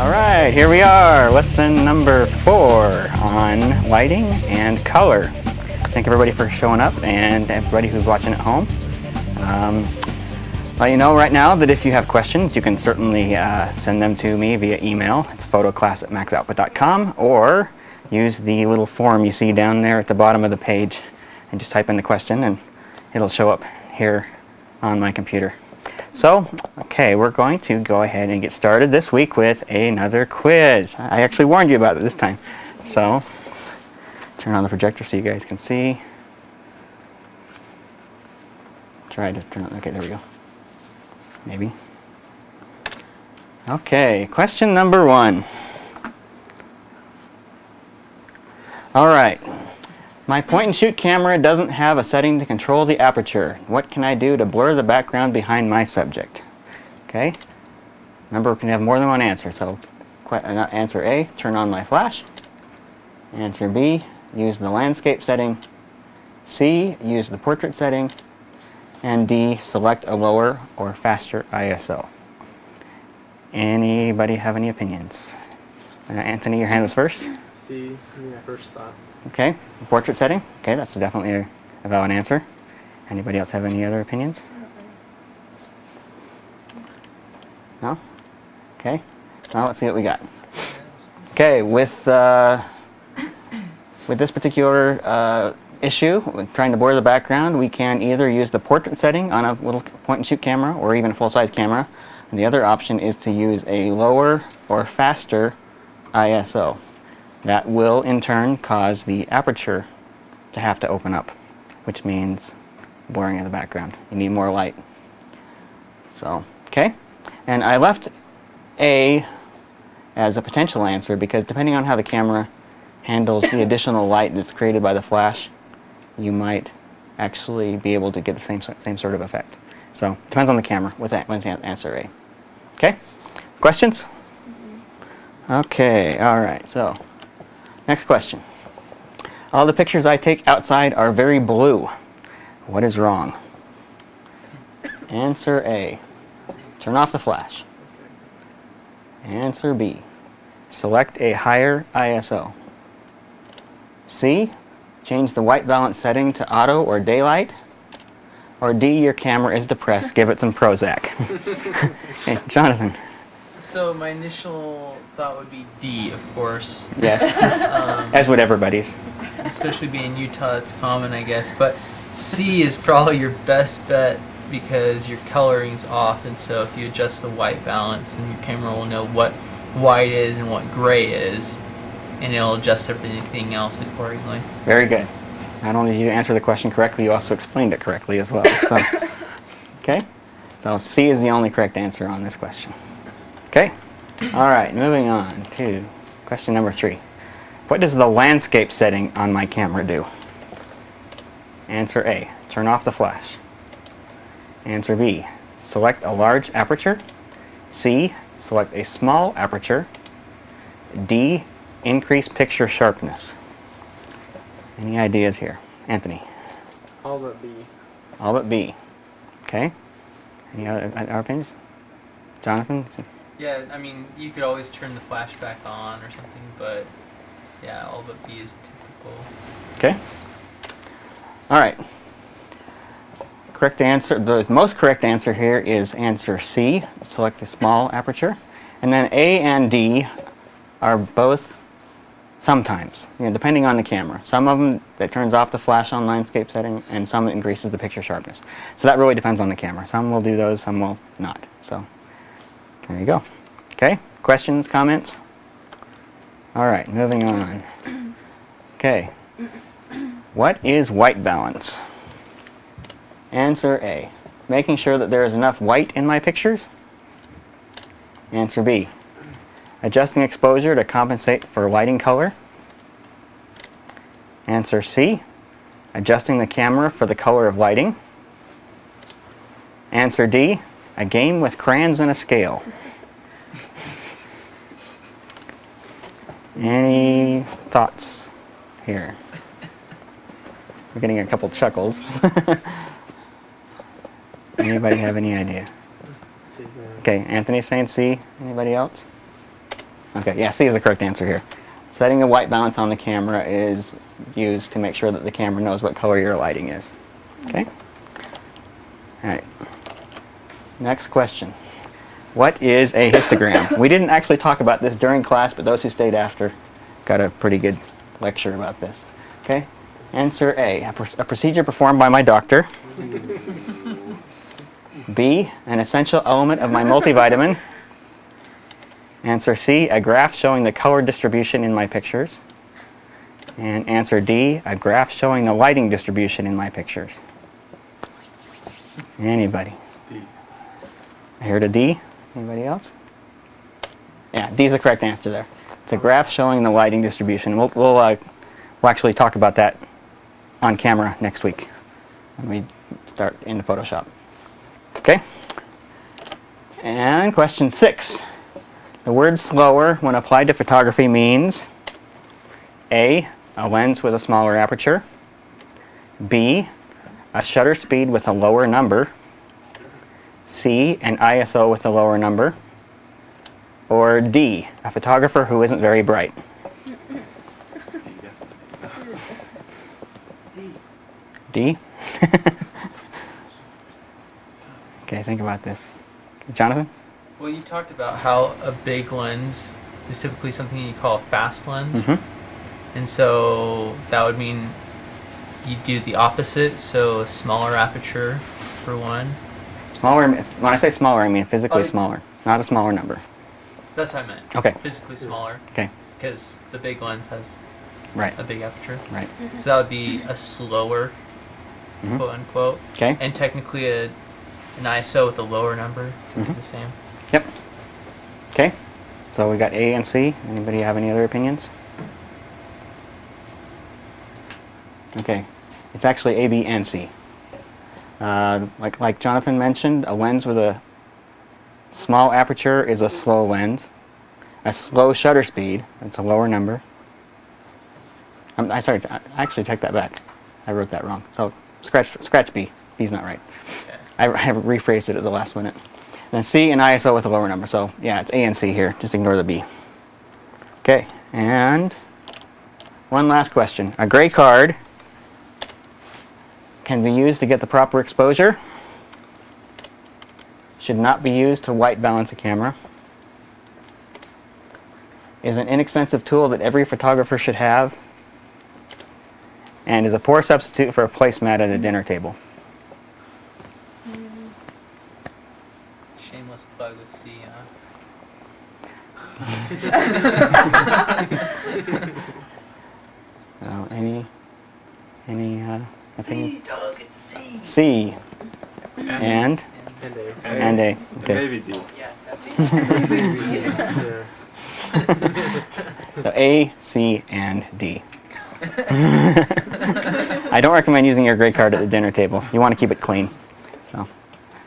All right, here we are, lesson number 4 on lighting and color. Thank everybody for showing up and everybody who's watching at home. Let you know right now that if you have questions, you can certainly send them to me via email. It's photoclass@maxoutput.com, or use the little form you see down there at the bottom of the page and just type in the question and it'll show up here on my computer. So, okay, we're going to go ahead and get started this week with another quiz. I actually warned you about it this time. So, turn on the projector so you guys can see. Try to turn on, okay, there we go. Maybe. Okay, question number 1. All right. My point-and-shoot camera doesn't have a setting to control the aperture. What can I do to blur the background behind my subject? Okay. Remember, we can have more than one answer. So, answer A, turn on my flash. Answer B, use the landscape setting. C, use the portrait setting. And D, select a lower or faster ISO. Anybody have any opinions? Anthony, your hand was first. C, my first thought. Okay, portrait setting. Okay, that's definitely a valid answer. Anybody else have any other opinions? No? Okay, now let's see what we got. Okay, with this particular issue, with trying to blur the background, we can either use the portrait setting on a little point-and-shoot camera or even a full-size camera. And the other option is to use a lower or faster ISO. That will, in turn, cause the aperture to have to open up, which means blurring of the background. You need more light. So, okay. And I left A as a potential answer because depending on how the camera handles the additional light that's created by the flash, you might actually be able to get the same sort of effect. So, depends on the camera with that answer A. Okay? Questions? Okay, all right. So, next question. All the pictures I take outside are very blue. What is wrong? Answer A, turn off the flash. Answer B, select a higher ISO. C, change the white balance setting to auto or daylight. Or D, your camera is depressed, give it some Prozac. Hey, Jonathan. So my initial thought would be D, of course. Yes, as would everybody's. Especially being Utah, it's common, I guess. But C is probably your best bet because your coloring's off, and so if you adjust the white balance, then your camera will know what white is and what gray is, and it'll adjust everything else accordingly. Very good. Not only did you answer the question correctly, you also explained it correctly as well. So, okay, so C is the only correct answer on this question. Okay, all right, moving on to question number 3. What does the landscape setting on my camera do? Answer A, turn off the flash. Answer B, select a large aperture. C, select a small aperture. D, increase picture sharpness. Any ideas here? Anthony? All but B. All but B. Okay. Any other opinions? Jonathan? Yeah, I mean, you could always turn the flash back on or something, but yeah, all but B is typical. Okay. All right. Correct answer, the most correct answer here is answer C, select a small aperture. And then A and D are both sometimes, depending on the camera. Some of them that turns off the flash on landscape setting, and some increases the picture sharpness. So that really depends on the camera. Some will do those, some will not. So there you go. Okay, questions, comments? All right, moving on. Okay, what is white balance? Answer A, making sure that there is enough white in my pictures. Answer B, adjusting exposure to compensate for lighting color. Answer C, adjusting the camera for the color of lighting. Answer D, a game with crayons and a scale. Any thoughts here? We're getting a couple chuckles. Anybody have any idea? Okay, Anthony's saying C. Anybody else? Okay, yeah, C is the correct answer here. Setting a white balance on the camera is used to make sure that the camera knows what color your lighting is. Okay? All right. Next question. What is a histogram? We didn't actually talk about this during class, but those who stayed after got a pretty good lecture about this. Okay? Answer A, a procedure performed by my doctor. B, an essential element of my multivitamin. Answer C, a graph showing the color distribution in my pictures. And answer D, a graph showing the lighting distribution in my pictures. Anybody? D. I heard a D. Anybody else? Yeah, D is the correct answer there. It's a graph showing the lighting distribution. We'll actually talk about that on camera next week when we start in Photoshop. Okay? And question 6. The word slower when applied to photography means A, a lens with a smaller aperture. B, a shutter speed with a lower number. C, an ISO with a lower number. Or D, a photographer who isn't very bright. D? Okay, think about this. Jonathan? Well, you talked about how a big lens is typically something you call a fast lens. Mm-hmm. And so that would mean you do the opposite, so a smaller aperture for one. Smaller, when I say smaller, I mean physically Oh, smaller, not a smaller number. That's what I meant. Okay. Physically smaller. Okay, Because the big lens has right, a big aperture. right. So that would be a slower, Mhm. quote unquote. Okay, And technically an ISO with a lower number would be Mhm. the same. yep. Okay, so we got A and C. Anybody have any other opinions? Okay, it's actually A, B, and C. Like Jonathan mentioned, a lens with a small aperture is a slow lens. A slow shutter speed, that's a lower number. I actually take that back. I wrote that wrong. So scratch B. B's not right. Okay. I rephrased it at the last minute. Then C and ISO with a lower number. So yeah, it's A and C here. Just ignore the B. Okay, and one last question. A gray card can be used to get the proper exposure. Should not be used to white balance a camera. Is an inexpensive tool that every photographer should have. And is a poor substitute for a placemat at a dinner table. Shameless plug with C, Any opinions? C, dog, it's C. C and A. Okay. Maybe D. Yeah, that's Yeah. So A, C, and D. I don't recommend using your gray card at the dinner table. You want to keep it clean. So,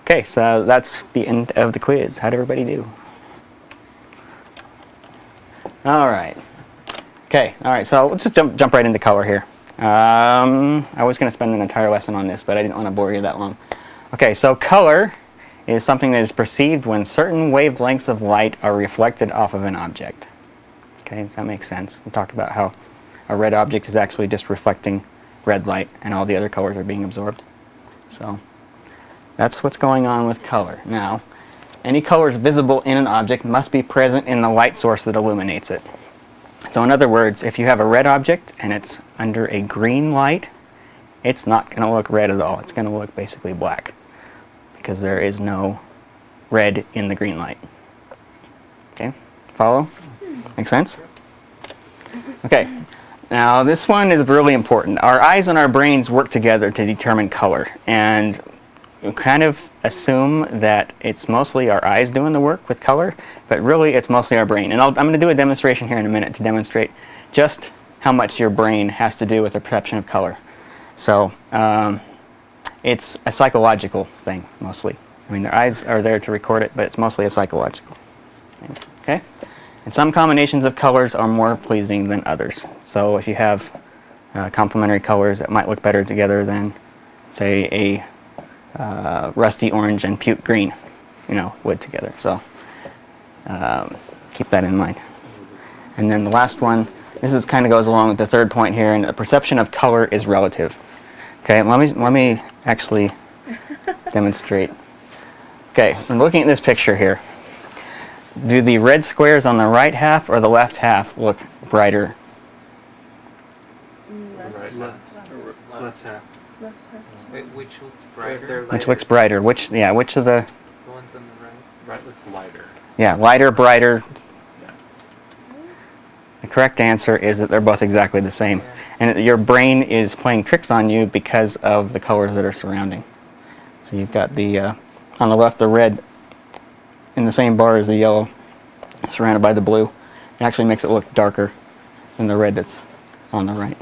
okay, so that's the end of the quiz. How'd everybody do? All right. Okay, all right, so let's just jump right into color here. I was going to spend an entire lesson on this, but I didn't want to bore you that long. Okay, so color is something that is perceived when certain wavelengths of light are reflected off of an object. Okay, does that make sense? We talked about how a red object is actually just reflecting red light and all the other colors are being absorbed. So that's what's going on with color. Now, any colors visible in an object must be present in the light source that illuminates it. So in other words, if you have a red object and it's under a green light, it's not going to look red at all. It's going to look basically black because there is no red in the green light. Okay, follow? Make sense? Okay, now this one is really important. Our eyes and our brains work together to determine color, and you kind of assume that it's mostly our eyes doing the work with color, but really it's mostly our brain. And I'm going to do a demonstration here in a minute to demonstrate just how much your brain has to do with the perception of color. So it's a psychological thing mostly. I mean, their eyes are there to record it, but it's mostly a psychological thing. Okay? And some combinations of colors are more pleasing than others. So if you have complementary colors that might look better together than, say, a rusty orange and puke green, would together. So keep that in mind. And then the last one, this is kind of goes along with the third point here, and the perception of color is relative. Okay, let me actually demonstrate. Okay, I'm looking at this picture here. Do the red squares on the right half or the left half look brighter? Left half. Wait, which looks brighter? Which looks brighter? Which of the... The ones on the right? Right looks lighter. Yeah, lighter, brighter. Yeah. The correct answer is that they're both exactly the same. And your brain is playing tricks on you because of the colors that are surrounding. So you've got the, on the left, the red in the same bar as the yellow, surrounded by the blue. It actually makes it look darker than the red that's on the right.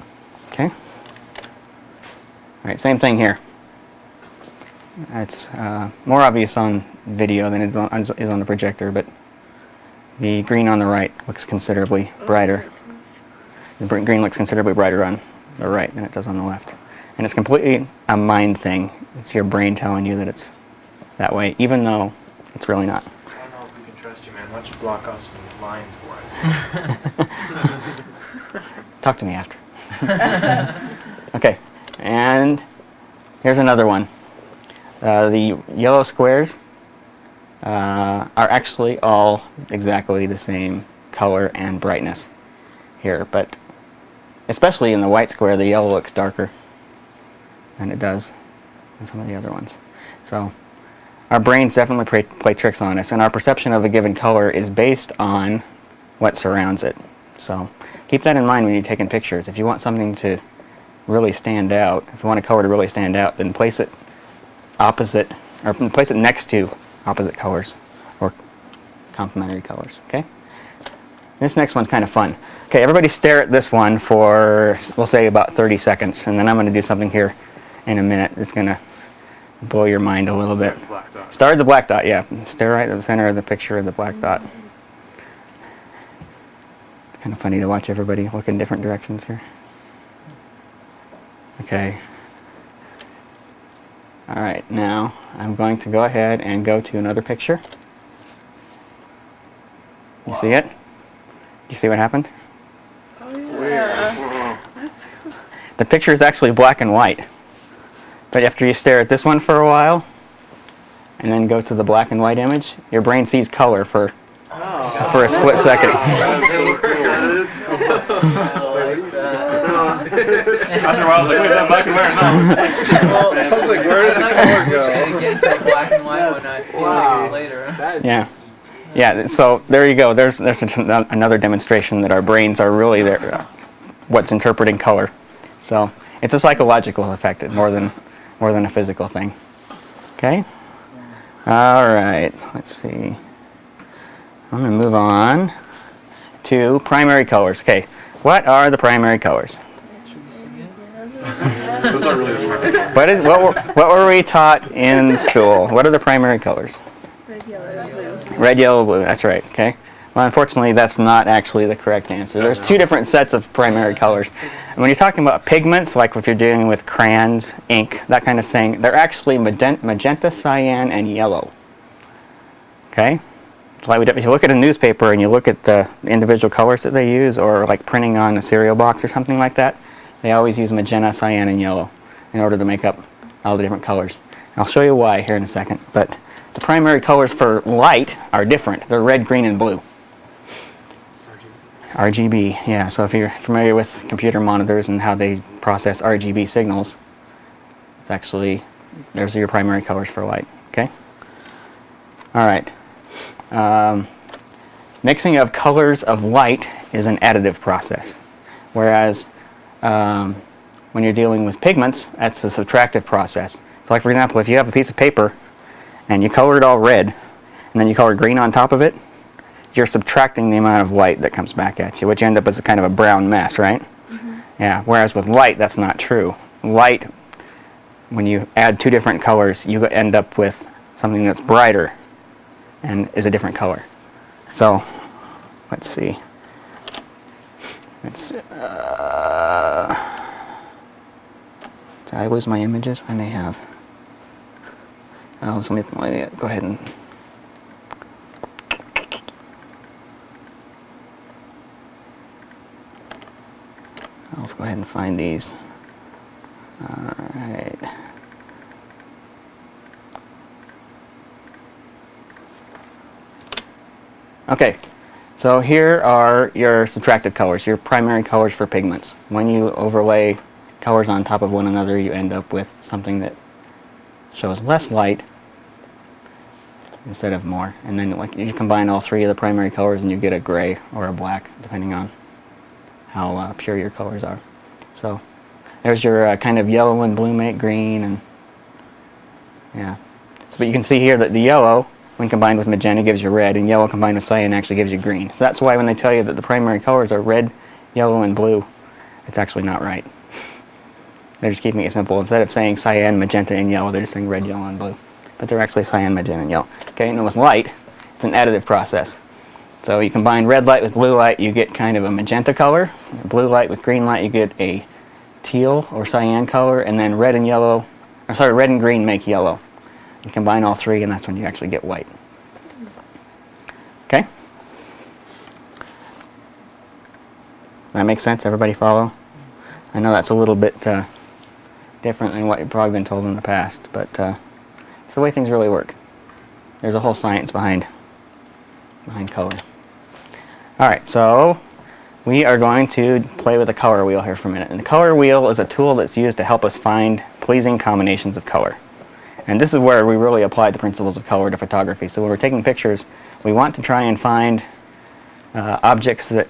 Okay? All right, same thing here. It's more obvious on video than it is on the projector, but the green on the right looks considerably brighter. The green looks considerably brighter on the right than it does on the left. And it's completely a mind thing. It's your brain telling you that it's that way, even though it's really not. I don't know if we can trust you, man. Why don't you block off some lines for us? Talk to me after. Okay, and here's another one. The yellow squares are actually all exactly the same color and brightness here, but especially in the white square, the yellow looks darker than it does in some of the other ones. So our brains definitely play tricks on us, and our perception of a given color is based on what surrounds it. So keep that in mind when you're taking pictures. If you want something to really stand out, if you want a color to really stand out, then place it opposite, or place it next to opposite colors or complementary colors. Okay? This next one's kind of fun. Okay, everybody stare at this one for, we'll say, about 30 seconds, and then I'm going to do something here in a minute. It's going to blow your mind a little bit. Black dot. Start at the black dot, yeah. Stare right at the center of the picture of the black dot. It's kind of funny to watch everybody look in different directions here. Okay. All right, now I'm going to go ahead and go to another picture. You see it? You see what happened? The picture is actually black and white. But after you stare at this one for a while, and then go to the black and white image, your brain sees color for a split second. After a while, I was like, wait, that black and white now. I was like, where did the color go? Again to a black and white one a few seconds later. Yeah. Yeah, so there you go. There's another demonstration that our brains are really what's interpreting color. So it's a psychological effect more than a physical thing. Okay? All right, let's see. I'm going to move on to primary colors. Okay, what are the primary colors? Those are really important. What were we taught in school? What are the primary colors? Red, yellow, blue. Red, yellow, blue. That's right. Okay. Well, unfortunately, that's not actually the correct answer. There's two different sets of primary colors. And when you're talking about pigments, like if you're dealing with crayons, ink, that kind of thing, they're actually magenta, cyan, and yellow. Okay. So if you look at a newspaper and you look at the individual colors that they use, or like printing on a cereal box or something like that, they always use magenta, cyan, and yellow in order to make up all the different colors. I'll show you why here in a second. But the primary colors for light are different. They're red, green, and blue. RGB, yeah. So if you're familiar with computer monitors and how they process RGB signals, it's actually, those are your primary colors for light. Okay? All right. Mixing of colors of light is an additive process, whereas when you're dealing with pigments, that's a subtractive process. So like for example, if you have a piece of paper and you color it all red, and then you color green on top of it, you're subtracting the amount of light that comes back at you, which you end up as a kind of a brown mess, right? Mm-hmm. Yeah, whereas with light, that's not true. Light, when you add two different colors, you end up with something that's brighter and is a different color. So, let's see. Did I lose my images? I may have. So let me go ahead and... I'll go ahead and find these. Alright. Okay, so here are your subtractive colors, your primary colors for pigments. When you overlay colors on top of one another, you end up with something that shows less light instead of more. And then like you combine all three of the primary colors and you get a gray or a black, depending on how pure your colors are. So there's your kind of yellow and blue make green, and yeah. So, but you can see here that the yellow, when combined with magenta, gives you red, and yellow combined with cyan actually gives you green. So that's why when they tell you that the primary colors are red, yellow, and blue, it's actually not right. They're just keeping it simple. Instead of saying cyan, magenta, and yellow, they're just saying red, yellow, and blue. But they're actually cyan, magenta, and yellow. Okay, and with light, it's an additive process. So you combine red light with blue light, you get kind of a magenta color. Blue light with green light, you get a teal or cyan color, and then red and yellow, or sorry, red and green make yellow. You combine all three, and that's when you actually get white. Okay? That makes sense? Everybody follow? I know that's a little bit different than what you've probably been told in the past, but it's the way things really work. There's a whole science behind color. Alright, so we are going to play with the color wheel here for a minute. And the color wheel is a tool that's used to help us find pleasing combinations of color. And this is where we really apply the principles of color to photography. So when we're taking pictures, we want to try and find objects that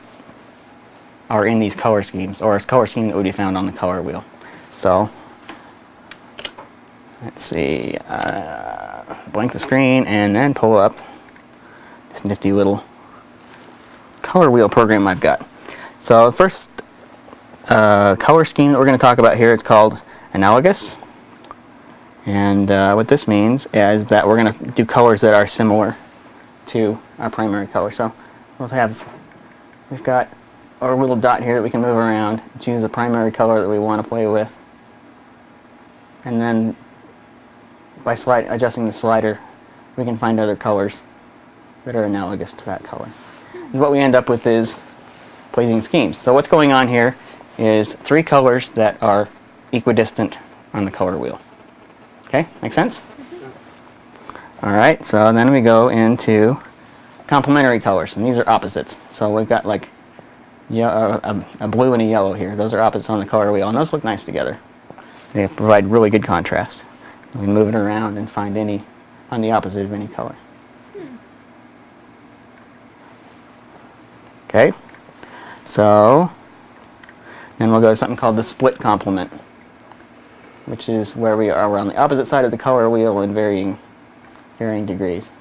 are in these color schemes, or a color scheme that would be found on the color wheel. So let's see, blank the screen and then pull up this nifty little color wheel program I've got. So the first color scheme that we're going to talk about here is called analogous. And what this means is that we're going to do colors that are similar to our primary color. So we've got our little dot here that we can move around, choose the primary color that we want to play with, and then by adjusting the slider, we can find other colors that are analogous to that color. And what we end up with is pleasing schemes. So what's going on here is three colors that are equidistant on the color wheel. Okay, make sense? Alright, so then we go into complementary colors, and these are opposites. So we've got like a blue and a yellow here. Those are opposites on the color wheel, and those look nice together. They provide really good contrast. We can move it around and find any on the opposite of any color. Okay, so then we'll go to something called the split complement, which is where we are. We're on the opposite side of the color wheel in varying degrees.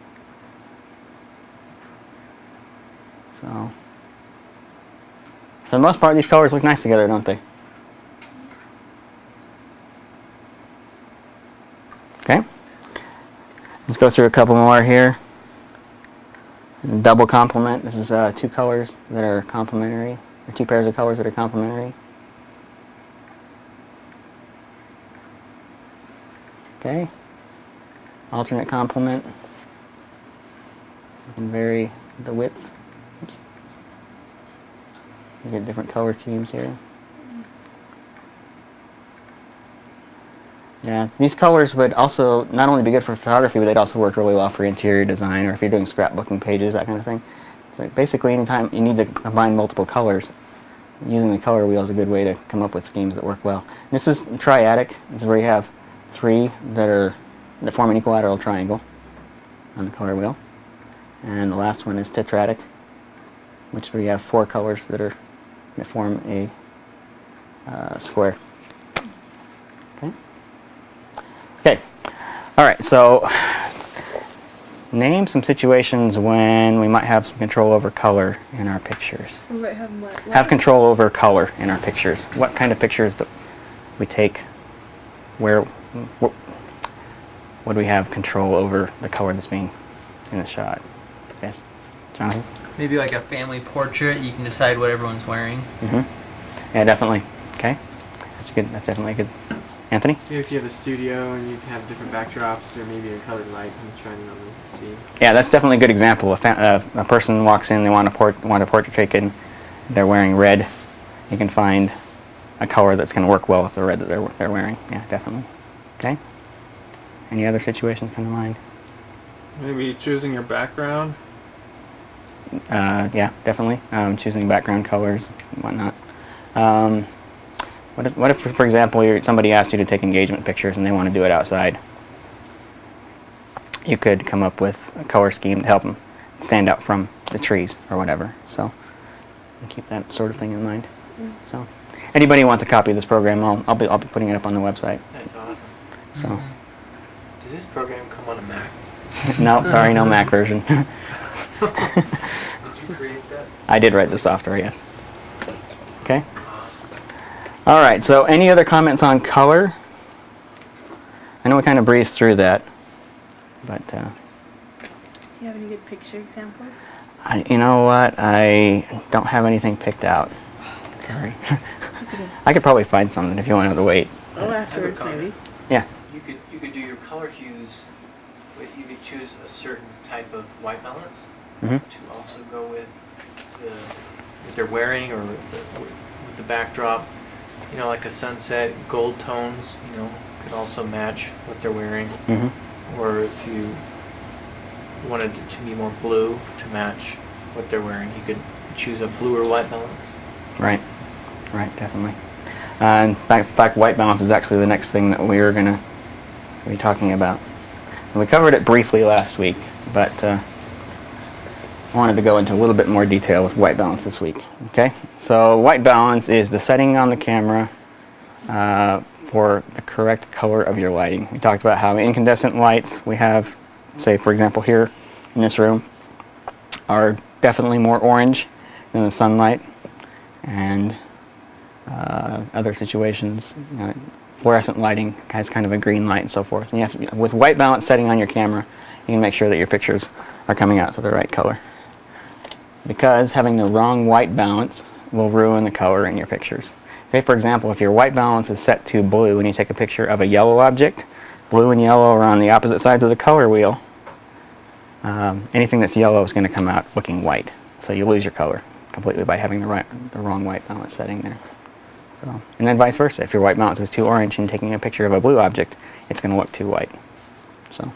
So for the most part, these colors look nice together, don't they? Okay. Let's go through a couple more here. Double complement. This is two colors that are complementary, or two pairs of colors that are complementary. Okay. Alternate complement. You can vary the width. Oops. You get different color schemes here. Yeah, these colors would also not only be good for photography, but they'd also work really well for interior design, or if you're doing scrapbooking pages, that kind of thing. So basically, anytime you need to combine multiple colors, using the color wheel is a good way to come up with schemes that work well. This is triadic. This is where you have three that form an equilateral triangle on the color wheel, and the last one is tetradic, which is where you have four colors that form a square. Okay. All right. So, name some situations when we might have some control over color in our pictures. We might have what? Have control over color in our pictures. What kind of pictures that we take? What do we have control over the color that's being in the shot? Yes, Jonathan. Maybe like a family portrait. You can decide what everyone's wearing. Mm-hmm. Yeah, definitely. Okay. That's good. That's definitely good. Anthony? Maybe if you have a studio and you have different backdrops, or maybe a colored light and trying to see. Yeah, that's definitely a good example. A person walks in, they want a portrait taken, they're wearing red. You can find a color that's going to work well with the red that they're wearing. Yeah, definitely. Okay. Any other situations come to mind? Maybe choosing your background. Yeah, definitely. Choosing background colors and whatnot. What if, for example, somebody asked you to take engagement pictures and they want to do it outside? You could come up with a color scheme to help them stand out from the trees or whatever. So keep that sort of thing in mind. So anybody who wants a copy of this program, I'll be putting it up on the website. That's awesome. So Does this program come on a Mac? no, sorry, no Mac version. Did you create that? I did write the software, yes. Okay. All right. So any other comments on color? I know we kind of breezed through that, but. Do you have any good picture examples? You know what? I don't have anything picked out. Sorry. That's okay. I could probably find something if you wanted to wait. Oh, afterwards maybe. Yeah. You could do your color hues, but you could choose a certain type of white balance Mm-hmm. to also go with what they're wearing or with the backdrop. You know, like a sunset, gold tones, you know, could also match what they're wearing. Mm-hmm. Or if you wanted it to be more blue to match what they're wearing, you could choose a blue or white balance. Right. Right. Definitely. In fact, white balance is actually the next thing that we were going to be talking about. And we covered it briefly last week, but I wanted to go into a little bit more detail with white balance this week. Okay. So white balance is the setting on the camera for the correct color of your lighting. We talked about how incandescent lights we have, say for example here in this room, are definitely more orange than the sunlight, and other situations, fluorescent lighting has kind of a green light and so forth. And you have to, with white balance setting on your camera, you can make sure that your pictures are coming out to the right color. Because having the wrong white balance will ruin the color in your pictures. Say for example, if your white balance is set to blue and you take a picture of a yellow object, blue and yellow are on the opposite sides of the color wheel. Anything that's yellow is going to come out looking white. So you lose your color completely by having the wrong white balance setting there. So, and then vice versa. If your white balance is too orange and taking a picture of a blue object, it's going to look too white. So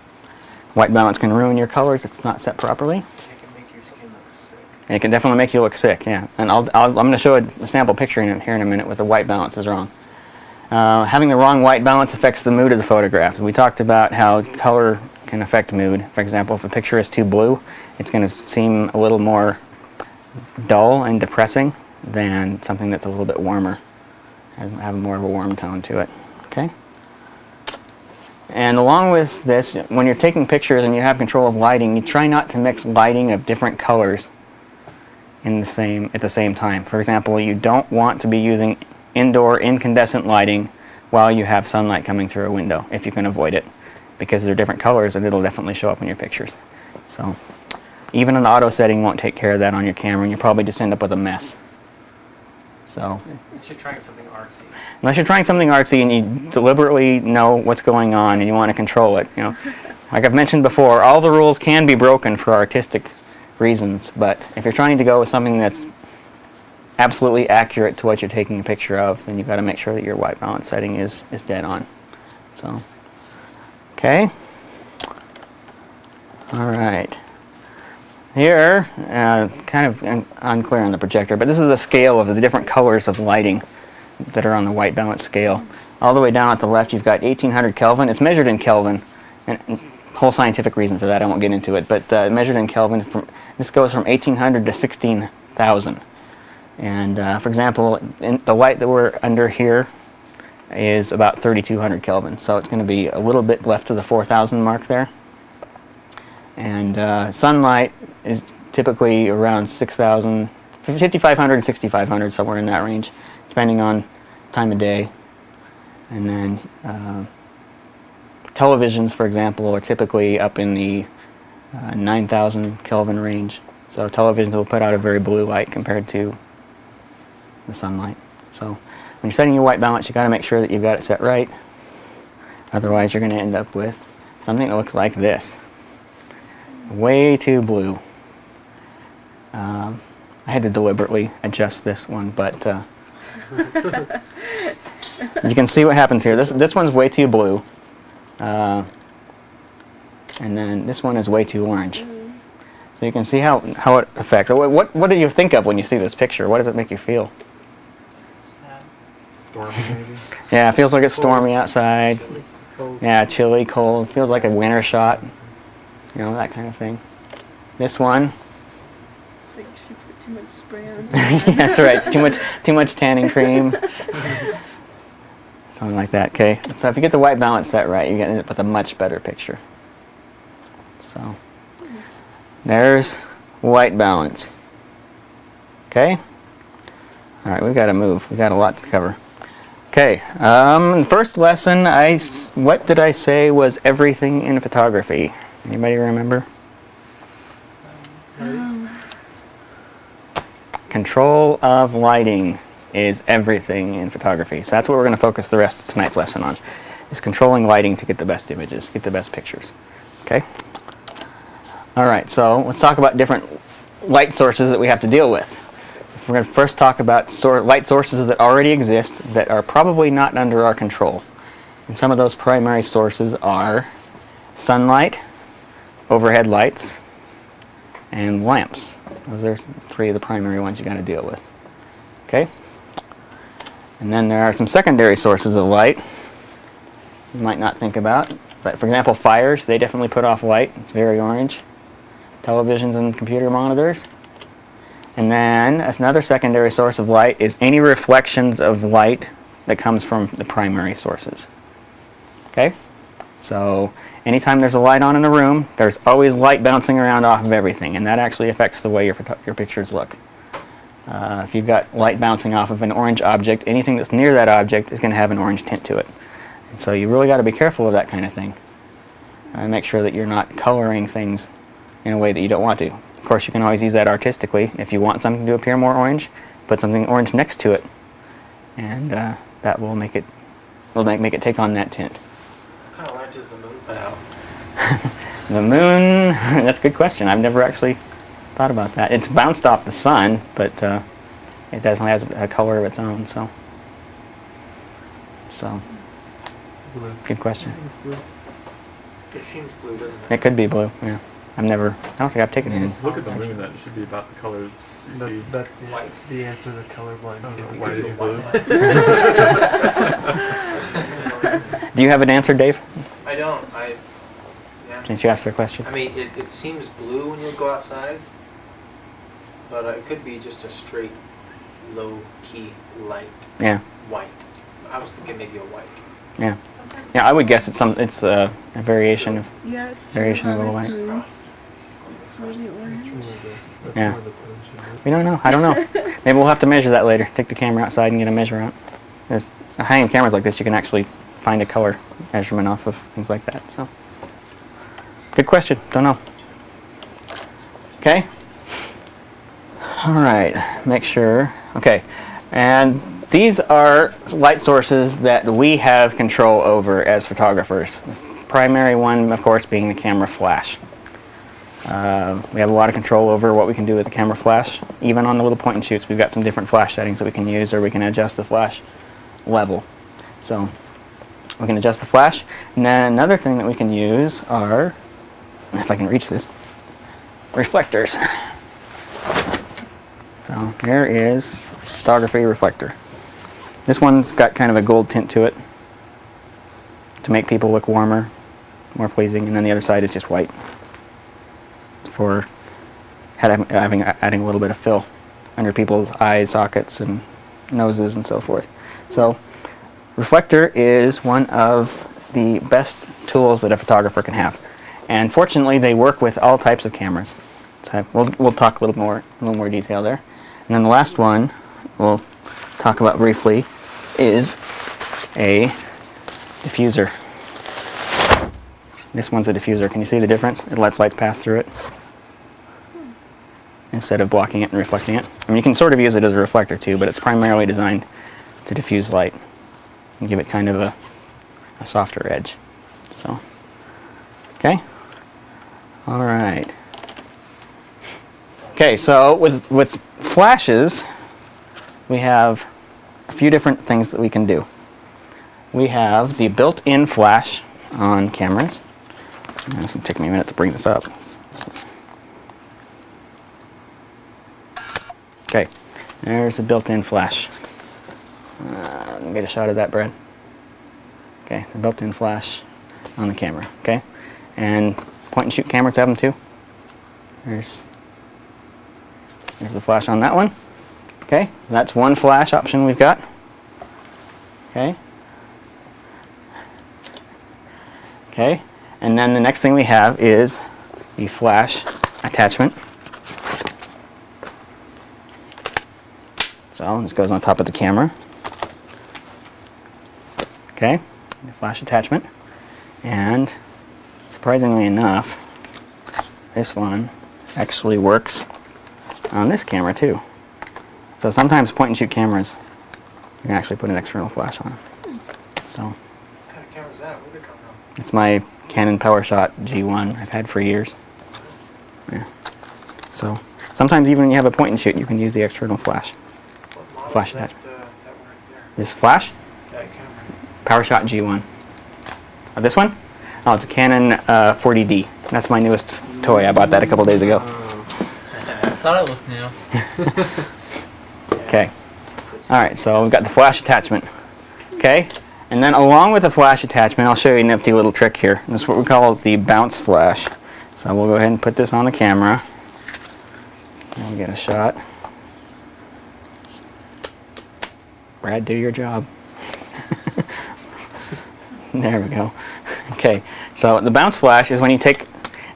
white balance can ruin your colors if it's not set properly. It can make your skin look sick. And it can definitely make you look sick, yeah. And I'm going to show a sample picture here in a minute with the white balance is wrong. Having the wrong white balance affects the mood of the photograph. We talked about how color can affect mood. For example, if a picture is too blue, it's going to seem a little more dull and depressing than something that's a little bit warmer, have more of a warm tone to it. Okay. And along with this, when you're taking pictures and you have control of lighting, you try not to mix lighting of different colors at the same time. For example, you don't want to be using indoor incandescent lighting while you have sunlight coming through a window, if you can avoid it, because they're different colors and it'll definitely show up in your pictures. So even an auto setting won't take care of that on your camera, and you'll probably just end up with a mess. So Unless you're trying something artsy. unless you're trying something artsy and you deliberately know what's going on and you want to control it, like I've mentioned before, all the rules can be broken for artistic reasons, but if you're trying to go with something that's absolutely accurate to what you're taking a picture of, then you've got to make sure that your white balance setting is dead on. So, okay. All right. Here, kind of unclear on the projector, but this is a scale of the different colors of lighting that are on the white balance scale. All the way down at the left, you've got 1800 Kelvin. It's measured in Kelvin, and whole scientific reason for that. I won't get into it, but measured in Kelvin. This goes from 1800 to 16,000. And for example, the light that we're under here is about 3200 Kelvin, so it's going to be a little bit left to the 4000 mark there. And sunlight is typically around 6,000, 5,500 and 6,500, somewhere in that range, depending on time of day. And then televisions, for example, are typically up in the 9,000 Kelvin range. So televisions will put out a very blue light compared to the sunlight. So when you're setting your white balance, you got to make sure that you've got it set right. Otherwise, you're going to end up with something that looks like this. Way too blue. I had to deliberately adjust this one, but You can see what happens here. This one's way too blue. And then this one is way too orange. So you can see how it affects. What do you think of when you see this picture? What does it make you feel? Stormy, maybe. Yeah, it feels like it's stormy outside. It's cold. Yeah, chilly, cold. Feels like a winter shot. You know, that kind of thing. This one, It's like she put too much spray on. that's right. Too much tanning cream. Something like that. Okay. So if you get the white balance set right, you get with a much better picture. So there's white balance. Okay. All right, we've got to move. We've got a lot to cover. Okay. The first lesson, what did I say was everything in photography? Anybody remember? Control of lighting is everything in photography. So that's what we're going to focus the rest of tonight's lesson on, is controlling lighting to get the best images, get the best pictures. Okay? All right, so let's talk about different light sources that we have to deal with. We're going to first talk about light sources that already exist that are probably not under our control. And some of those primary sources are sunlight, overhead lights, and lamps. Those are three of the primary ones you got to deal with. Okay? And then there are some secondary sources of light you might not think about. But for example, fires, they definitely put off light. It's very orange. Televisions and computer monitors. And then another secondary source of light is any reflections of light that comes from the primary sources. Okay? So anytime there's a light on in a room, there's always light bouncing around off of everything, and that actually affects the way your pictures look. If you've got light bouncing off of an orange object, anything that's near that object is going to have an orange tint to it. And so you really got to be careful of that kind of thing. And make sure that you're not coloring things in a way that you don't want to. Of course, you can always use that artistically. If you want something to appear more orange, put something orange next to it, and that will make it take on that tint. What kind of light does the moon put out? The moon, that's a good question. I've never actually thought about that. It's bounced off the sun, but it definitely has a color of its own. So, Blue. good question. It's blue. It seems blue, doesn't it? It could be blue. Yeah, I don't think I've taken any. Look at the moon. That should be about the colors you see. That's White. the answer to colorblind. Oh, people. white could is go blue. white. Do you have an answer, Dave? I don't. Yeah. Since you asked the question. I mean, it seems blue when you go outside, but it could be just a straight, low-key light Yeah, white. I was thinking maybe a white. yeah, yeah. I would guess it's a variation of. Yeah, it's Variation of a always light. blue. Crossed. Maybe orange. Yeah. We don't know. I don't know. Maybe we'll have to measure that later. Take the camera outside and get a measure out. There's high-end cameras like this. You can actually find a color measurement off of things like that. So, good question. Don't know. Okay. All right. Make sure. Okay. And these are light sources that we have control over as photographers. The primary one, of course, being the camera flash. We have a lot of control over what we can do with the camera flash. Even on the little point and shoots, we've got some different flash settings that we can use, or we can adjust the flash level. So we can adjust the flash. And then another thing that we can use are, if I can reach this, reflectors. So here is photography reflector. This one's got kind of a gold tint to it to make people look warmer, more pleasing, and then the other side is just white for adding a little bit of fill under people's eyes, sockets, and noses, and so forth. So reflector is one of the best tools that a photographer can have, and fortunately they work with all types of cameras. So we'll talk a little more detail there. And then the last one we'll talk about briefly is a diffuser. This one's a diffuser. Can you see the difference? It lets light pass through it instead of blocking it and reflecting it. I mean, you can sort of use it as a reflector too, but it's primarily designed to diffuse light and give it kind of a softer edge. So, okay. All right. Okay, so with flashes, we have a few different things that we can do. we have the built-in flash on cameras. It's going to take me a minute to bring this up. Okay, there's the built-in flash. Let me get a shot of that, Brad. Okay, the built-in flash on the camera. Okay, and point-and-shoot cameras have them too. There's the flash on that one. Okay, that's one flash option we've got. Okay. Okay, and then the next thing we have is the flash attachment. So this goes on top of the camera. Okay, the flash attachment. And surprisingly enough, this one actually works on this camera too. So sometimes point and shoot cameras, you can actually put an external flash on. So What kind of camera is that? Where'd it come from? it's my Canon PowerShot G1 I've had for years. Yeah. So sometimes even when you have a point and shoot, you can use the external flash. What model Flash is that, attachment. that one right there? This flash, That camera. PowerShot G1. This one? Oh, it's a Canon 40D. That's my newest toy. I bought that a couple days ago. I thought it looked new. Okay. All right, so we've got the flash attachment. Okay, and then along with the flash attachment, I'll show you a nifty little trick here. This is what we call the bounce flash. So we'll go ahead and put this on the camera. And get a shot. Brad, do your job. There we go. Okay, so the bounce flash is when you take,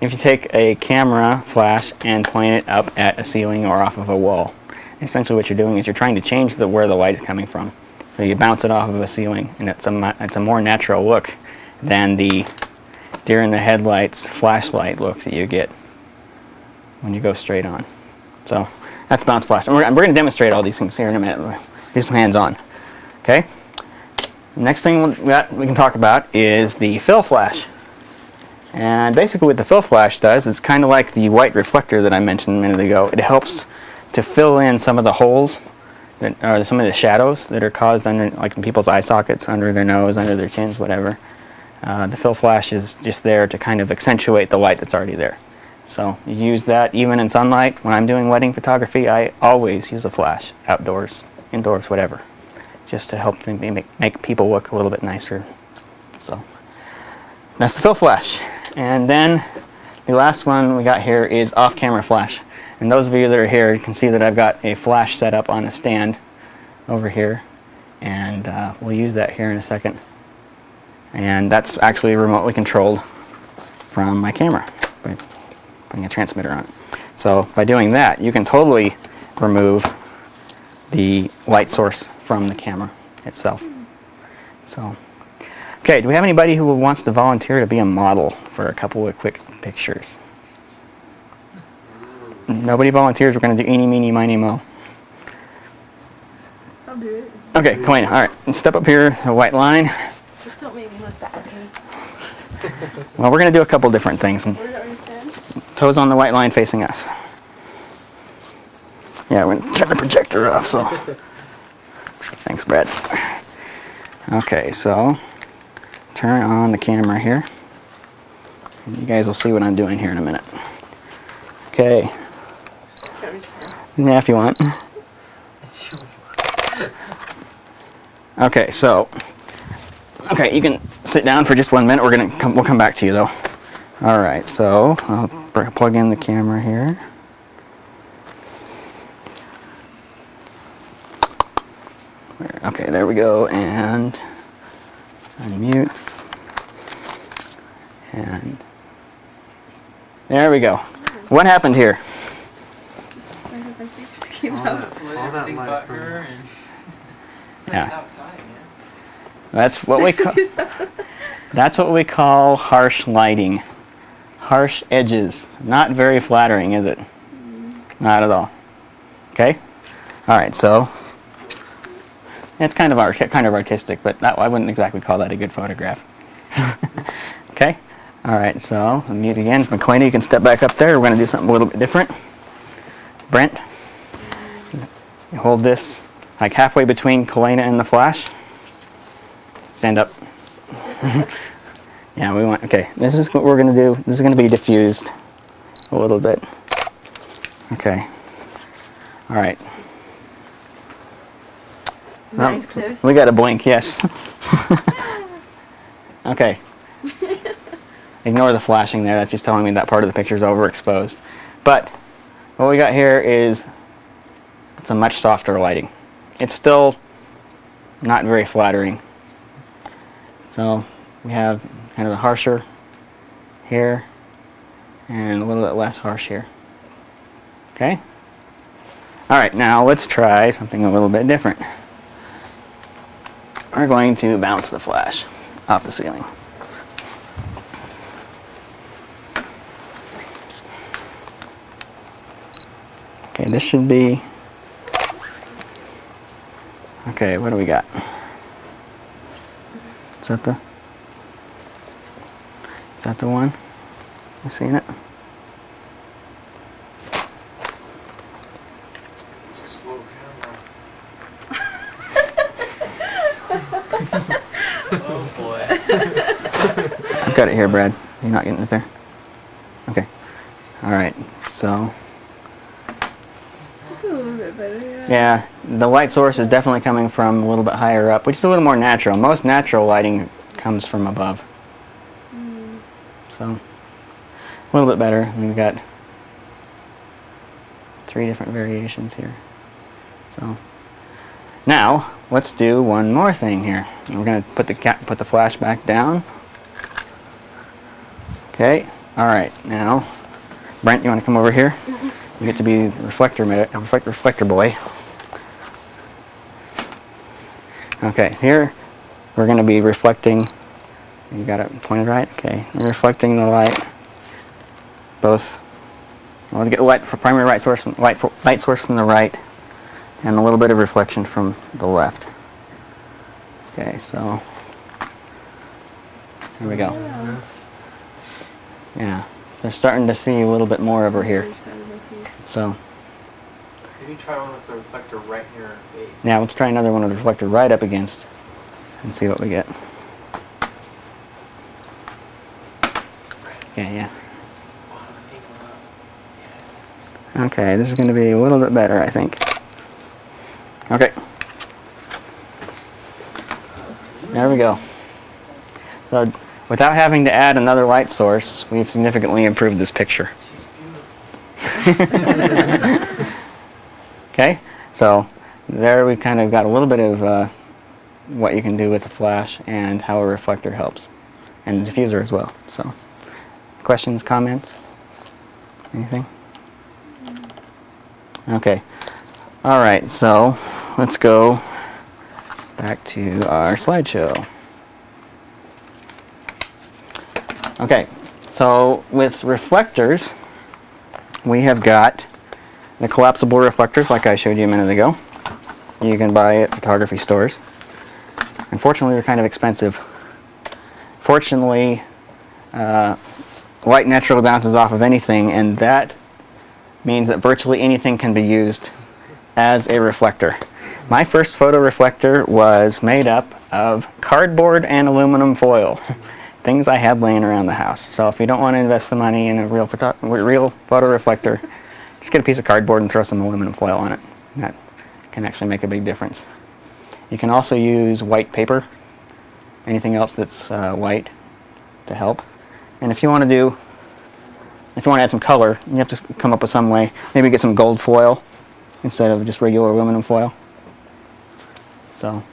if you take a camera flash and point it up at a ceiling or off of a wall. Essentially what you're doing is you're trying to change where the light is coming from. So you bounce it off of a ceiling, and it's a more natural look than the deer in the headlights flashlight look that you get when you go straight on. So that's bounce flash. And we're going to demonstrate all these things here in a minute. Do some hands-on. Okay. Next thing we can talk about is the fill flash. And basically what the fill flash does is kind of like the white reflector that I mentioned a minute ago. It helps to fill in some of the holes, or some of the shadows that are caused under, like in people's eye sockets, under their nose, under their chins, whatever. The fill flash is just there to kind of accentuate the light that's already there. So you use that even in sunlight. When I'm doing wedding photography, I always use a flash, outdoors, indoors, whatever, just to help them make people look a little bit nicer. So that's the fill flash. And then the last one we got here is off-camera flash. And those of you that are here, you can see that I've got a flash set up on a stand over here. And we'll use that here in a second. And that's actually remotely controlled from my camera by putting a transmitter on it. So by doing that, you can totally remove the light source from the camera itself. So, okay, do we have anybody who wants to volunteer to be a model for a couple of quick pictures? Nobody volunteers. We're going to do eeny, meeny, miny, mo. I'll do it. Okay, Kalina, all right. And step up here, the white line. Just don't make me look bad, okay? Well, we're going to do a couple different things. And Where do I stand? toes on the white line facing us. Yeah, we're going to turn the projector off, so. Thanks, Brad. Okay, so turn on the camera here. And you guys will see what I'm doing here in a minute. Okay. Can't really stand. Yeah, if you want. Okay, so. Okay, you can sit down for just 1 minute. We'll come back to you though. All right, so I'll plug in the camera here. Okay, there we go, and unmute, and there we go. What happened here? Just the side of my face came All out. that Think light about from- her and It's Yeah. outside, man. That's what we call. That's what we call harsh lighting, harsh edges. Not very flattering, is it? Not at all. Okay. All right, so. It's kind of artistic, but I wouldn't exactly call that a good photograph. Okay. All right. So I'll mute again. McClaney, you can step back up there. We're going to do something a little bit different. Brent, you hold this like halfway between Kalina and the flash. stand up. Yeah, we want, okay, this is what we're going to do. This is going to be diffused a little bit. Okay. All right. Eyes closed. We got to blink, yes. Okay. Ignore the flashing there. That's just telling me that part of the picture is overexposed. But what we got here is it's a much softer lighting. It's still not very flattering. So we have kind of the harsher here and a little bit less harsh here. Okay? All right, now let's try something a little bit different. We're going to bounce the flash off the ceiling. Okay, this should be, okay, what do we got? Is that the one? You seeing it? It's a slow camera. Oh boy. I've got it here, Brad. You're not getting it there? Okay. All right, so, It's a little bit better, yeah. yeah, the light source is definitely coming from a little bit higher up, which is a little more natural. Most natural lighting comes from above. So, a little bit better. And we've got 3 different variations here. So, now let's do one more thing here. We're going to put the flash back down. Okay. All right. Now, Brent, you want to come over here? You get to be the reflector boy. Okay. So here we're going to be reflecting. You got it pointed right? Okay. We're reflecting the light. Both. We'll get the light for primary light source from light source from the right, and a little bit of reflection from the left. Okay. So here we go. Yeah. So they're starting to see a little bit more over here. Other side of my face. So Maybe try one with the reflector right near our face. now let's try another one with the reflector right up against, and see what we get. Okay. Yeah. Bottom angle up. Okay, this is going to be a little bit better, I think. Okay. There we go. So, without having to add another light source, we've significantly improved this picture. She's beautiful. Okay, so there we kind of got a little bit of what you can do with the flash and how a reflector helps, and the diffuser as well. So, questions, comments, anything? Okay. All right, so let's go back to our slideshow. Okay, so with reflectors, we have got the collapsible reflectors like I showed you a minute ago. You can buy at photography stores. Unfortunately, they're kind of expensive. Fortunately, light naturally bounces off of anything, and that means that virtually anything can be used as a reflector. My first photo reflector was made up of cardboard and aluminum foil. Things I had laying around the house. So if you don't want to invest the money in a real photo reflector, just get a piece of cardboard and throw some aluminum foil on it. That can actually make a big difference. You can also use white paper, anything else that's white, to help. And if you want to add some color, you have to come up with some way. Maybe get some gold foil instead of just regular aluminum foil. So,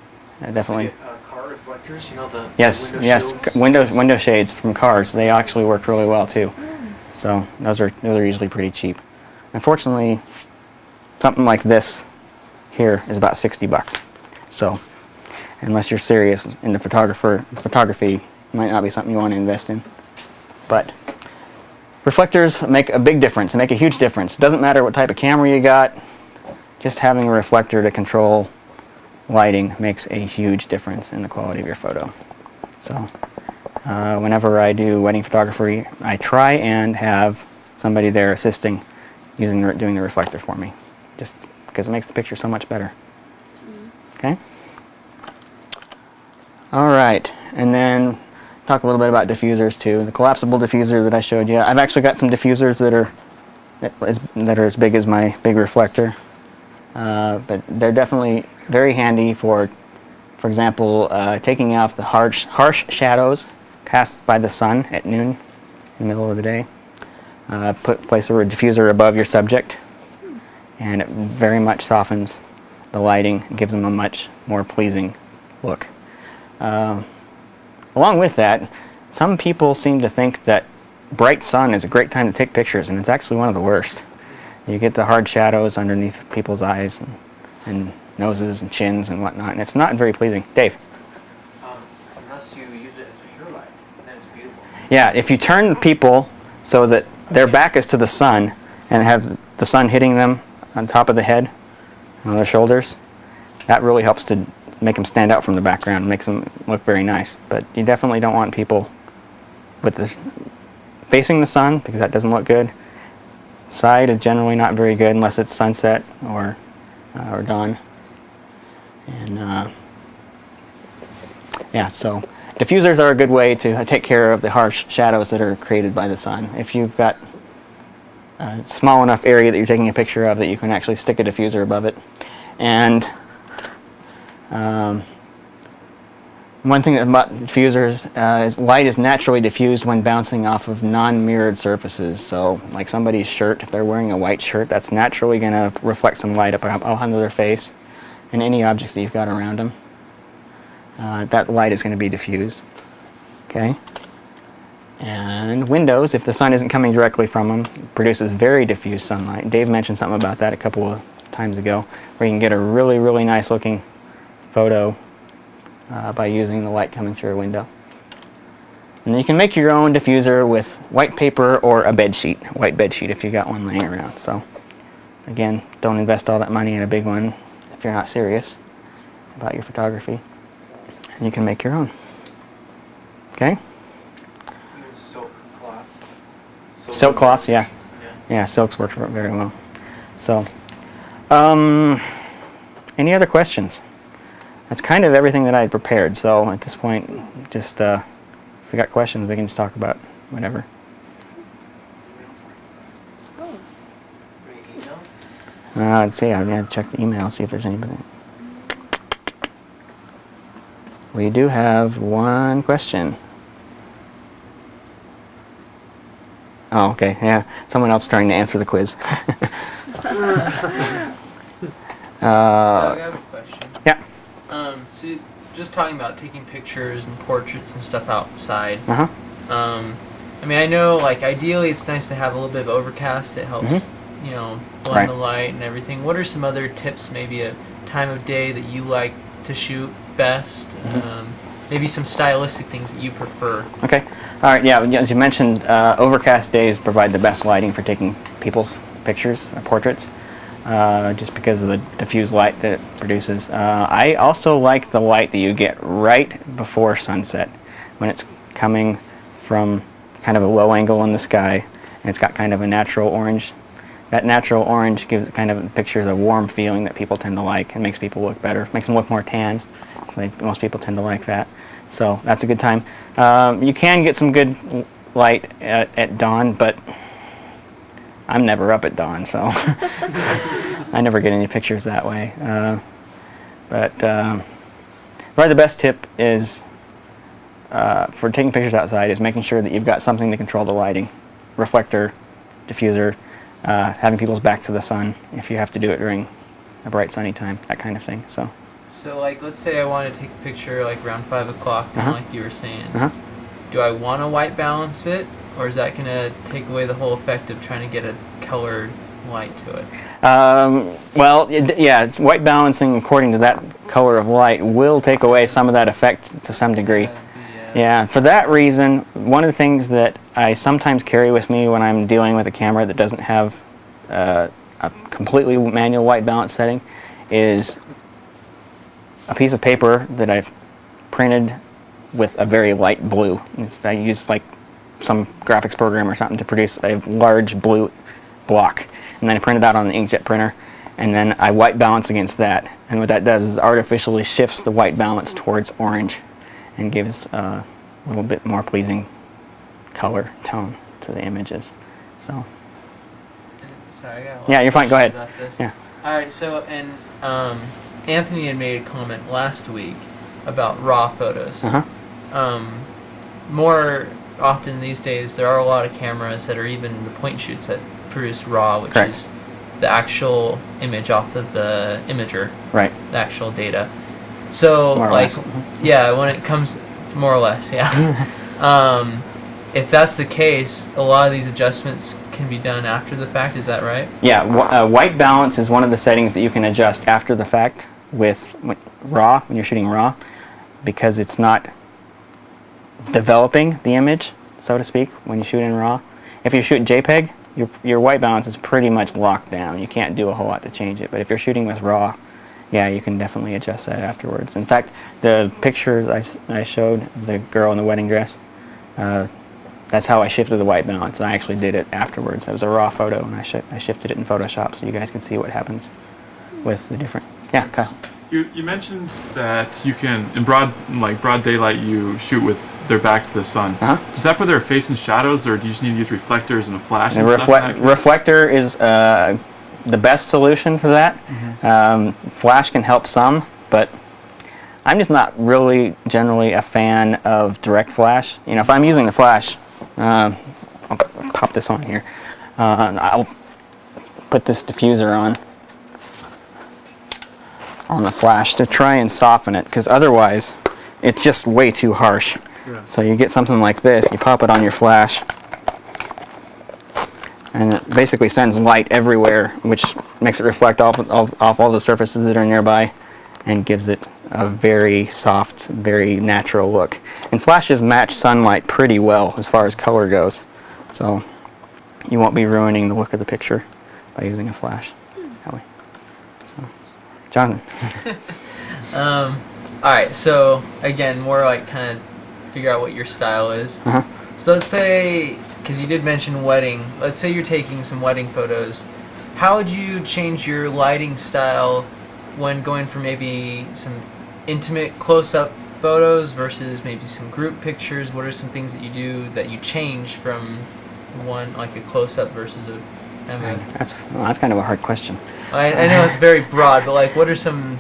definitely. So get, car reflectors, you know the Yes, window yes, shields? window shades from cars. They actually work really well too. So those are usually pretty cheap. Unfortunately, something like this here is about $60. So unless you're serious in the photography, it might not be something you want to invest in. But reflectors make a big difference. They make a huge difference. It doesn't matter what type of camera you got. Just having a reflector to control lighting makes a huge difference in the quality of your photo. So whenever I do wedding photography, I try and have somebody there assisting doing the reflector for me, just because it makes the picture so much better. Okay? All right, and then talk a little bit about diffusers too. The collapsible diffuser that I showed you. I've actually got some diffusers that are as big as my big reflector, but they're definitely very handy for example, taking off the harsh shadows cast by the sun at noon in the middle of the day. Place a diffuser above your subject, and it very much softens the lighting and gives them a much more pleasing look. Along with that, some people seem to think that bright sun is a great time to take pictures, and it's actually one of the worst. You get the hard shadows underneath people's eyes and noses and chins and whatnot, and it's not very pleasing. Dave? Unless you use it as a hair light, then it's beautiful. Yeah, if you turn people so that their back is to the sun and have the sun hitting them on top of the head, on their shoulders, that really helps to make them stand out from the background, makes them look very nice. But you definitely don't want people with this facing the sun, because that doesn't look good. Side is generally not very good unless it's sunset or dawn. And yeah, so diffusers are a good way to take care of the harsh shadows that are created by the sun. If you've got a small enough area that you're taking a picture of that you can actually stick a diffuser above it. And one thing about diffusers is light is naturally diffused when bouncing off of non-mirrored surfaces. So like somebody's shirt, if they're wearing a white shirt, that's naturally going to reflect some light up onto their face and any objects that you've got around them. That light is going to be diffused. Okay? And windows, if the sun isn't coming directly from them, produces very diffuse sunlight. Dave mentioned something about that a couple of times ago, where you can get a really, really nice looking photo by using the light coming through a window. And then you can make your own diffuser with white paper or a bed sheet, white bed sheet if you got one laying around. So again, don't invest all that money in a big one if you're not serious about your photography. And you can make your own. Okay? Use silk cloth. Silk cloths, yeah. Yeah, silks works very well. So, any other questions? That's kind of everything that I had prepared. So at this point, just if we got questions, we can just talk about whatever. Oh, Let's see. I'm gonna check the email, see if there's anybody. We do have one question. Oh, okay. Yeah, someone else trying to answer the quiz. Doug, I have a question. Yeah. So just talking about taking pictures and portraits and stuff outside. Uh huh. I mean, I know, like, ideally it's nice to have a little bit of overcast. It helps, you know, blend the light and everything. What are some other tips, maybe a time of day that you like to shoot best? Maybe some stylistic things that you prefer. Okay. All right. Yeah. As you mentioned, overcast days provide the best lighting for taking people's pictures or portraits, just because of the diffuse light that it produces. I also like the light that you get right before sunset, when it's coming from kind of a low angle in the sky, and it's got kind of a natural orange. That natural orange gives kind of pictures a warm feeling that people tend to like, and makes people look better, makes them look more tan. So most people tend to like that. So that's a good time. You can get some good light at dawn, but I'm never up at dawn, so I never get any pictures that way. But probably the best tip is for taking pictures outside is making sure that you've got something to control the lighting. Reflector, diffuser, having people's back to the sun if you have to do it during a bright sunny time, that kind of thing. So, like, let's say I want to take a picture, like, around 5 o'clock, kind of like you were saying. Do I want to white balance it, or is that going to take away the whole effect of trying to get a colored light to it? Well, yeah, white balancing according to that color of light will take away some of that effect to some degree. Yeah, for that reason, one of the things that I sometimes carry with me when I'm dealing with a camera that doesn't have a completely manual white balance setting is a piece of paper that I've printed with a very light blue. I use like some graphics program or something to produce a large blue block, and then I print it out on an inkjet printer, and then I white balance against that. And what that does is artificially shifts the white balance towards orange, and gives a little bit more pleasing color tone to the images. So Sorry, I got a lot yeah, you're fine. Go ahead. about this. Yeah. All right. So, and Anthony had made a comment last week about raw photos. Uh-huh. More often these days, there are a lot of cameras that are even the point shoots that produce raw, which Correct. is the actual image off of the imager, Right. the actual data. So, More or like, less. yeah, when it comes, more or less, yeah. If that's the case, a lot of these adjustments can be done after the fact. Is that right? Yeah, white balance is one of the settings that you can adjust after the fact with RAW, when you're shooting RAW, because it's not developing the image, so to speak, when you shoot in RAW. If you shoot JPEG, your white balance is pretty much locked down. You can't do a whole lot to change it. But if you're shooting with RAW, yeah, you can definitely adjust that afterwards. In fact, the pictures I showed, the girl in the wedding dress, that's how I shifted the white balance. I actually did it afterwards. It was a raw photo, and I shifted it in Photoshop so you guys can see what happens with the different. Yeah, Kyle. You mentioned that you can, in broad daylight, you shoot with their back to the sun. Uh-huh. Does that put their face in shadows, or do you just need to use reflectors and a flash? The And stuff like that? reflector is the best solution for that. Flash can help some, but I'm just not really generally a fan of direct flash. You know, if I'm using the flash, I'll pop this on here. I'll put this diffuser on the flash to try and soften it, because otherwise it's just way too harsh. Yeah. So you get something like this, you pop it on your flash, and it basically sends light everywhere, which makes it reflect off all the surfaces that are nearby, and gives it a very soft, very natural look. And flashes match sunlight pretty well as far as color goes, so you won't be ruining the look of the picture by using a flash that way. So, Jonathan. All right. So again, more like kind of figure out what your style is. Uh-huh. So let's say, because you did mention wedding. Let's say you're taking some wedding photos. How would you change your lighting style when going for maybe some intimate close-up photos versus maybe some group pictures? What are some things that you do that you change from one, like a close-up versus a kind of a... That's kind of a hard question. I know it's very broad, but like, what are some?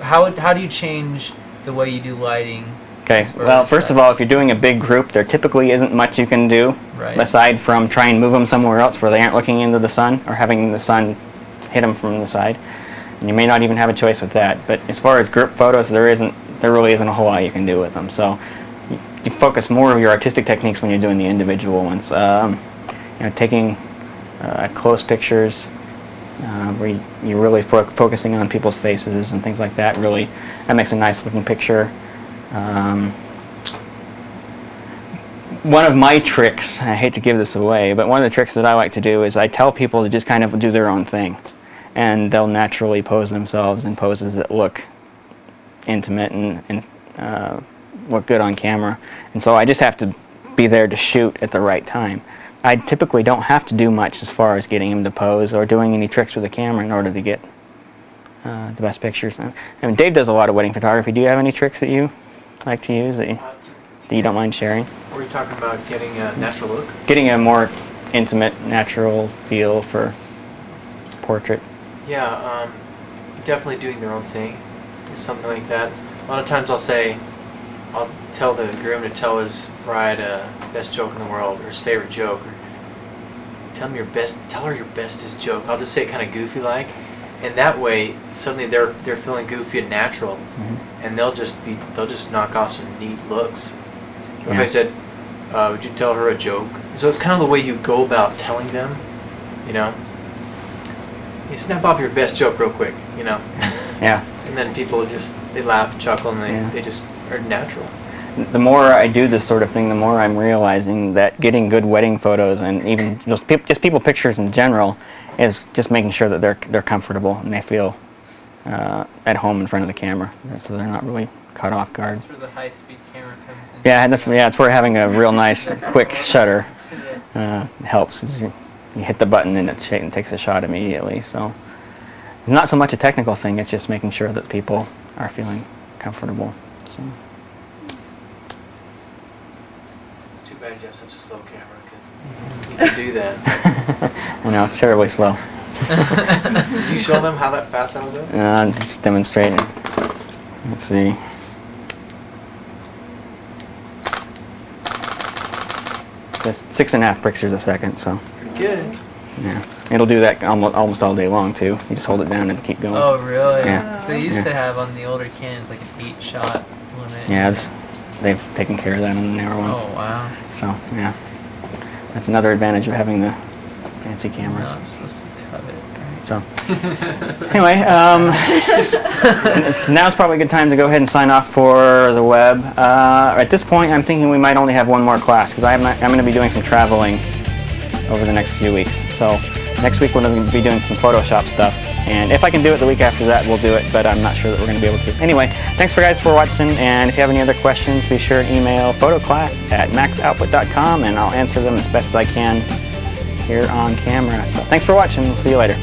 How do you change the way you do lighting? Okay, well, first of all, if you're doing a big group, there typically isn't much you can do, Right. aside from try and move them somewhere else where they aren't looking into the sun or having the sun hit them from the side. And you may not even have a choice with that. But as far as group photos, there really isn't a whole lot you can do with them. So you focus more of your artistic techniques when you're doing the individual ones. Taking close pictures where you're really focusing on people's faces and things like that. That makes a nice looking picture. One of my tricks, I hate to give this away, but one of the tricks that I like to do is I tell people to just kind of do their own thing, and they'll naturally pose themselves in poses that look intimate and look good on camera. And so I just have to be there to shoot at the right time. I typically don't have to do much as far as getting him to pose or doing any tricks with the camera in order to get the best pictures. I mean, Dave does a lot of wedding photography. Do you have any tricks that you like to use that you don't mind sharing? Were you talking about getting a natural look? Getting a more intimate, natural feel for portrait. Yeah, definitely doing their own thing. Something like that. A lot of times I'll tell the groom to tell his bride best joke in the world or his favorite joke. Or tell her your bestest joke. I'll just say it kind of goofy like, and that way suddenly they're feeling goofy and natural, and they'll just knock off some neat looks. If I said, would you tell her a joke? So it's kind of the way you go about telling them, you know. You snap off your best joke real quick, you know. Yeah. And then people they laugh, chuckle, and they just are natural. The more I do this sort of thing, the more I'm realizing that getting good wedding photos and even just people pictures in general is just making sure that they're comfortable and they feel at home in front of the camera, so they're not really caught off guard. That's where the high-speed camera comes in. Yeah, that's where having a real nice quick shutter helps. Is you hit the button and it takes a shot immediately. So it's not so much a technical thing; it's just making sure that people are feeling comfortable. So. glad you have such a slow camera because you can do that. I know, it's terribly slow. Did you show them how that fast that'll go? Just demonstrating. Let's see. That's 6.5 pictures a second, so Pretty good. yeah. It'll do that almost all day long too. You just hold it down and keep going. Oh, really? Yeah. 'Cause they used Yeah. to have on the older Canons like an 8-shot limit. Yeah, they've taken care of that on the newer ones. Oh, wow. So yeah, that's another advantage of having the fancy I'm cameras. not supposed to cut it, right? So anyway, now's probably a good time to go ahead and sign off for the web. At this point, I'm thinking we might only have one more class because I'm going to be doing some traveling over the next few weeks. So next week we're going to be doing some Photoshop stuff, and if I can do it the week after that, we'll do it. But I'm not sure that we're going to be able to. Anyway, thanks for watching, and if you have any other questions, be sure to email photoclass@maxoutput.com, and I'll answer them as best as I can here on camera. So thanks for watching. We'll see you later.